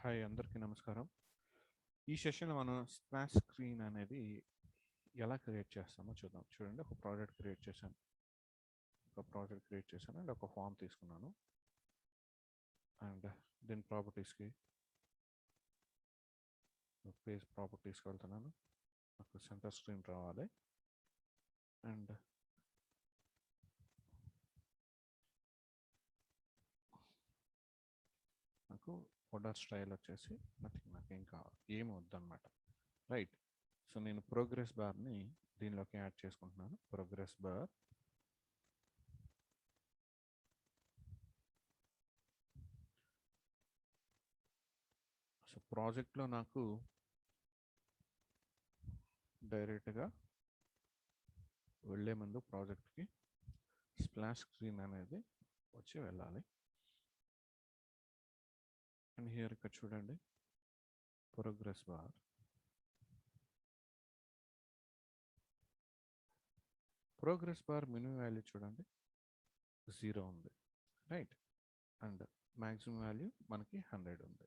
Hi అందరికీ నమస్కారం. ఈ సెషన్లో మనం స్ప్లాష్ స్క్రీన్ అనేది ఎలా క్రియేట్ చేస్తామో చూద్దాం. చూడండి, ఒక ప్రాజెక్ట్ క్రియేట్ చేశాను అండ్ ఒక ఫామ్ తీసుకున్నాను. అండ్ దీని ప్రాపర్టీస్కి పేజ్ ప్రాపర్టీస్కి వెళ్తున్నాను. నాకు సెంటర్ స్క్రీన్ రావాలి. అండ్ నాకు బోర్డర్ స్టైల్ వచ్చేసి నాకు ఇంకా ఏమి వద్దన్నమాట. రైట్. సో నేను ప్రోగ్రెస్ బార్ని దీనిలోకి యాడ్ చేసుకుంటున్నాను. ప్రోగ్రెస్ బార్ సో ప్రాజెక్ట్లో నాకు డైరెక్ట్గా వెళ్ళే ముందు ప్రాజెక్ట్కి స్ప్లాష్ స్క్రీన్ అనేది వచ్చి వెళ్ళాలి. అండ్ హియర్ ఇక్కడ చూడండి, ప్రోగ్రెస్ బార్ మినిమం వాల్యూ చూడండి 0 ఉంది, రైట్. అండ్ మ్యాక్సిమం వాల్యూ మనకి 100 ఉంది.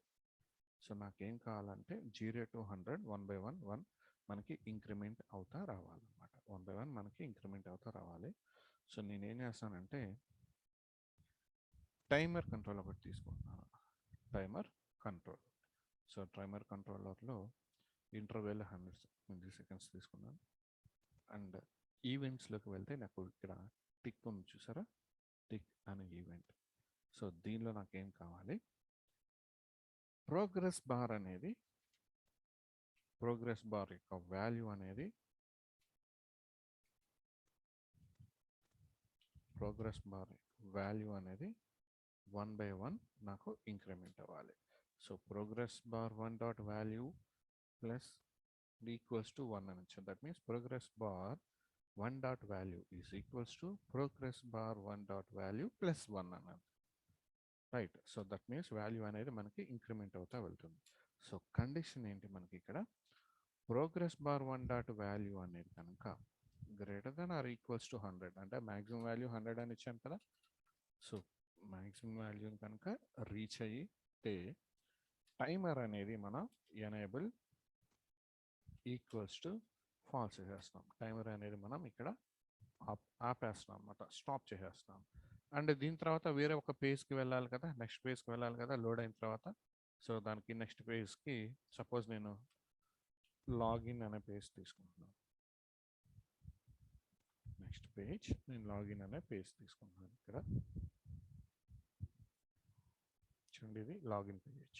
సో నాకేం కావాలంటే 0 to 100 1/1 మనకి ఇంక్రిమెంట్ అవుతా రావాలన్నమాట. 1/1 మనకి ఇంక్రిమెంట్ అవుతా రావాలి. సో నేనేం చేస్తానంటే టైమర్ కంట్రోల్ ఒకటి తీసుకుంటున్నాను. Timer control. సో టైమర్ కంట్రోలర్లో ఇంటర్వెల్ 100 మిల్లీ-సెకండ్స్ తీసుకున్నాను. అండ్ ఈవెంట్స్లోకి వెళ్తే నాకు ఇక్కడ టిక్ ఉంది, చూసారా, టిక్ అనే ఈవెంట్. సో దీనిలో నాకేం కావాలి, ప్రోగ్రెస్ బార్ యొక్క వాల్యూ అనేది ప్రోగ్రెస్ బార్ వాల్యూ అనేది 1/1 నాకు ఇంక్రిమెంట్ అవ్వాలి. So progress bar 1 dot value plus equals to 1 అని వచ్చాను. That means progress bar 1 dot value is equals to progress bar 1 dot value plus 1 అన్నది, right. So that means value అనేది మనకి increment అవుతా వెళ్తుంది. సో కండిషన్ ఏంటి మనకి ఇక్కడ, ప్రోగ్రెస్ బార్ 1 డాట్ వాల్యూ అనేది కనుక greater than or equals to 100, అంటే మ్యాక్సిమం వాల్యూ 100 అని ఇచ్చాను కదా. సో మ్యాక్సిమం వాల్యూని కనుక రీచ్ అయితే టైమర్ అనేది మనం ఎనేబుల్ ఈక్వల్స్ టు ఫాల్స్ చేసేస్తాం. టైమర్ అనేది మనం ఇక్కడ ఆపేస్తాం అన్నమాట, స్టాప్ చేసేస్తాం. అండ్ దీని తర్వాత వేరే ఒక పేజ్కి వెళ్ళాలి కదా, నెక్స్ట్ పేజ్కి వెళ్ళాలి కదా లోడ్ అయిన తర్వాత. సో దానికి నెక్స్ట్ పేజ్కి సపోజ్ నేను లాగిన్ అనే పేజ్ తీసుకుంటున్నాను. నెక్స్ట్ పేజ్ నేను లాగిన్ అనే పేజ్ తీసుకుంటున్నాను. ఇక్కడ చూడండి, ఇది లాగిన్ పేజ్.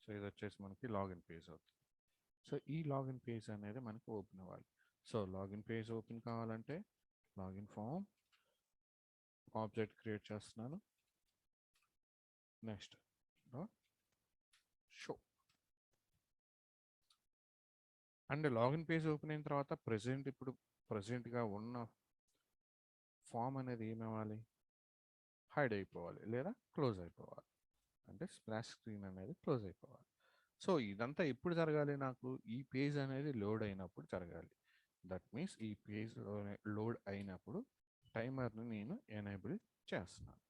సో ఇది వచ్చేసి మనకి లాగిన్ పేజ్ అవుతుంది. సో ఈ లాగిన్ పేజ్ అనేది మనకి ఓపెన్ అవ్వాలి. సో లాగిన్ పేజ్ ఓపెన్ కావాలంటే లాగిన్ ఫామ్ ఆబ్జెక్ట్ క్రియేట్ చేస్తున్నాను. Next show. And login page open అయిన తర్వాత ప్రజెంట్గా ఉన్న ఫామ్ అనేది ఏమవ్వాలి, హైడ్ అయిపోవాలి లేదా క్లోజ్ అయిపోవాలి. అంటే స్ప్లాష్ స్క్రీన్ అనేది క్లోజ్ అయిపోవాలి. సో ఇదంతా ఎప్పుడు జరగాలి, నాకు ఈ పేజ్ అనేది లోడ్ అయినప్పుడు జరగాలి. దట్ మీన్స్ ఈ పేజ్ లోడ్ అయినప్పుడు టైమర్ని నేను ఎనేబుల్ చేస్తున్నాను.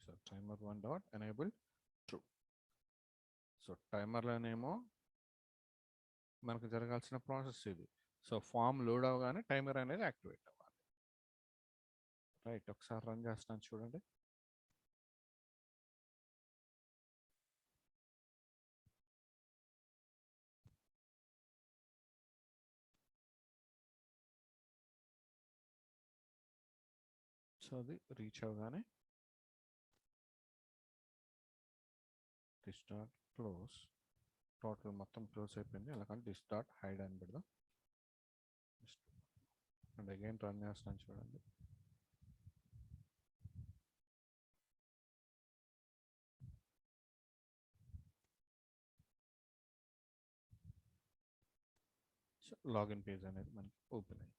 So timer 1 dot enable true. So టైమర్లోనేమో మనకు జరగాల్సిన ప్రాసెస్ ఇది. సో ఫామ్ లోడ్ అవగానే టైమర్ అనేది యాక్టివేట్ అవ్వాలి, రైట్. ఒకసారి రన్ చేస్తాను చూడండి. సో అది రీచ్ అవగానే దిస్ డాట్ క్లోజ్, టోటల్ మొత్తం క్లోజ్ అయిపోయింది. అలాగంటే దిస్ డాట్ హైడ్ అని పెడదాం. అండ్ అగైన్ రన్ చేస్తాను చూడండి. లాగిన్ పేజ్ అనేది మనకి ఓపెన్ అయింది.